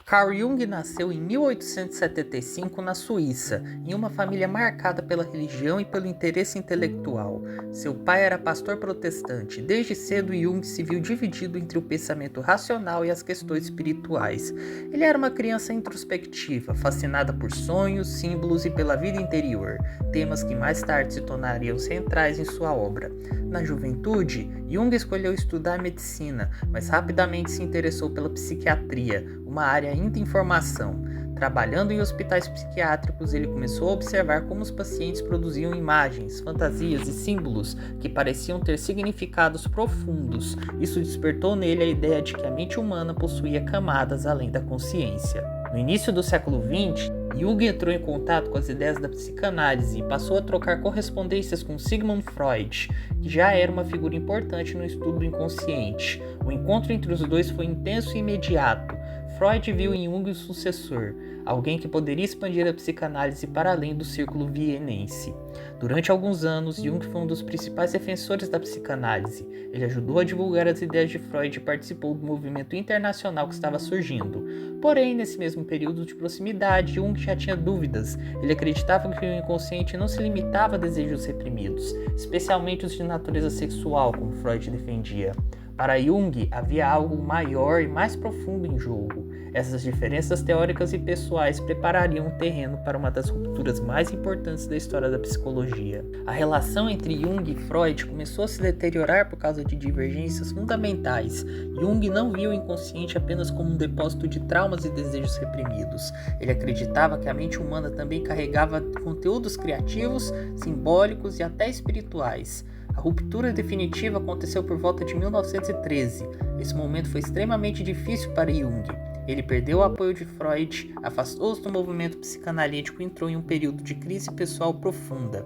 Carl Jung nasceu em 1875 na Suíça, em uma família marcada pela religião e pelo interesse intelectual. Seu pai era pastor protestante. Desde cedo, Jung se viu dividido entre o pensamento racional e as questões espirituais. Ele era uma criança introspectiva, fascinada por sonhos, símbolos e pela vida interior, temas que mais tarde se tornariam centrais em sua obra. Na juventude, Jung escolheu estudar medicina, mas rapidamente se interessou pela psiquiatria, uma área ainda em formação. Trabalhando em hospitais psiquiátricos, ele começou a observar como os pacientes produziam imagens, fantasias e símbolos que pareciam ter significados profundos. Isso despertou nele a ideia de que a mente humana possuía camadas além da consciência. No início do século XX, Jung entrou em contato com as ideias da psicanálise e passou a trocar correspondências com Sigmund Freud, que já era uma figura importante no estudo do inconsciente. O encontro entre os dois foi intenso e imediato. Freud viu em Jung o sucessor, alguém que poderia expandir a psicanálise para além do círculo vienense. Durante alguns anos, Jung foi um dos principais defensores da psicanálise. Ele ajudou a divulgar as ideias de Freud e participou do movimento internacional que estava surgindo. Porém, nesse mesmo período de proximidade, Jung já tinha dúvidas. Ele acreditava que o inconsciente não se limitava a desejos reprimidos, especialmente os de natureza sexual, como Freud defendia. Para Jung, havia algo maior e mais profundo em jogo. Essas diferenças teóricas e pessoais preparariam o terreno para uma das rupturas mais importantes da história da psicologia. A relação entre Jung e Freud começou a se deteriorar por causa de divergências fundamentais. Jung não via o inconsciente apenas como um depósito de traumas e desejos reprimidos. Ele acreditava que a mente humana também carregava conteúdos criativos, simbólicos e até espirituais. A ruptura definitiva aconteceu por volta de 1913. Esse momento foi extremamente difícil para Jung. Ele perdeu o apoio de Freud, afastou-se do movimento psicanalítico e entrou em um período de crise pessoal profunda.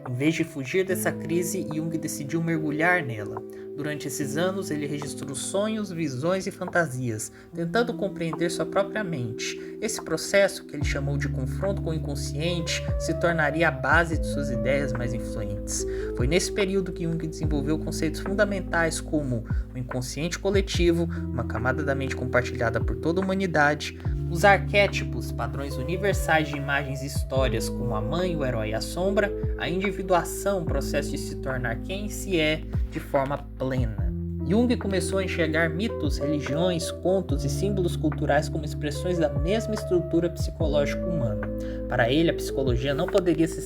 Em vez de fugir dessa crise, Jung decidiu mergulhar nela. Durante esses anos, ele registrou sonhos, visões e fantasias, tentando compreender sua própria mente. Esse processo, que ele chamou de confronto com o inconsciente, se tornaria a base de suas ideias mais influentes. Foi nesse período que Jung desenvolveu conceitos fundamentais como o inconsciente coletivo, uma camada da mente compartilhada por toda a humanidade, os arquétipos, padrões universais de imagens e histórias como a mãe, o herói e a sombra, a individuação, o processo de se tornar quem se é de forma plena. Jung começou a enxergar mitos, religiões, contos e símbolos culturais como expressões da mesma estrutura psicológica humana. Para ele, a psicologia não poderia ser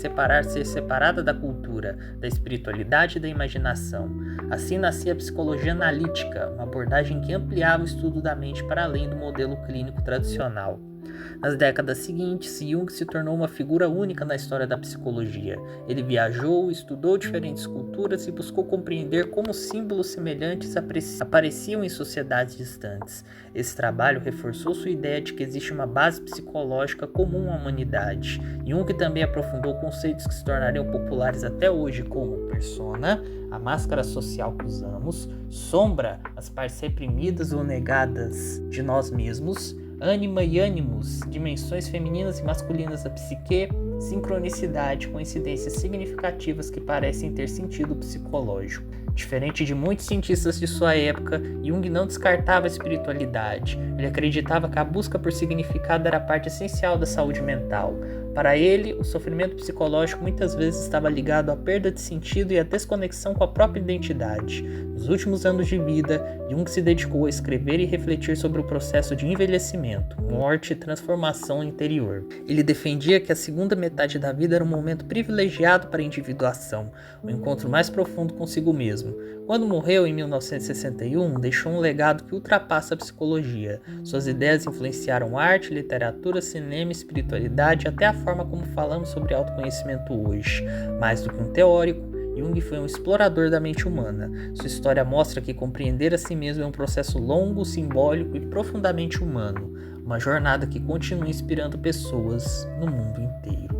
separada da cultura, da espiritualidade e da imaginação. Assim nascia a psicologia analítica, uma abordagem que ampliava o estudo da mente para além do modelo clínico tradicional. Nas décadas seguintes, Jung se tornou uma figura única na história da psicologia. Ele viajou, estudou diferentes culturas e buscou compreender como símbolos semelhantes apareciam em sociedades distantes. Esse trabalho reforçou sua ideia de que existe uma base psicológica comum à humanidade. Jung também aprofundou conceitos que se tornariam populares até hoje, como persona, a máscara social que usamos, sombra, as partes reprimidas ou negadas de nós mesmos, ânima e ânimos, dimensões femininas e masculinas da psique, sincronicidade, coincidências significativas que parecem ter sentido psicológico. Diferente de muitos cientistas de sua época, Jung não descartava a espiritualidade. Ele acreditava que a busca por significado era parte essencial da saúde mental. Para ele, o sofrimento psicológico muitas vezes estava ligado à perda de sentido e à desconexão com a própria identidade. Nos últimos anos de vida, Jung se dedicou a escrever e refletir sobre o processo de envelhecimento, morte e transformação interior. Ele defendia que a segunda metade da vida era um momento privilegiado para a individuação, o encontro mais profundo consigo mesmo. Quando morreu em 1961, deixou um legado que ultrapassa a psicologia. Suas ideias influenciaram arte, literatura, cinema, espiritualidade e até a forma como falamos sobre autoconhecimento hoje. Mais do que um teórico, Jung foi um explorador da mente humana. Sua história mostra que compreender a si mesmo é um processo longo, simbólico e profundamente humano. Uma jornada que continua inspirando pessoas no mundo inteiro.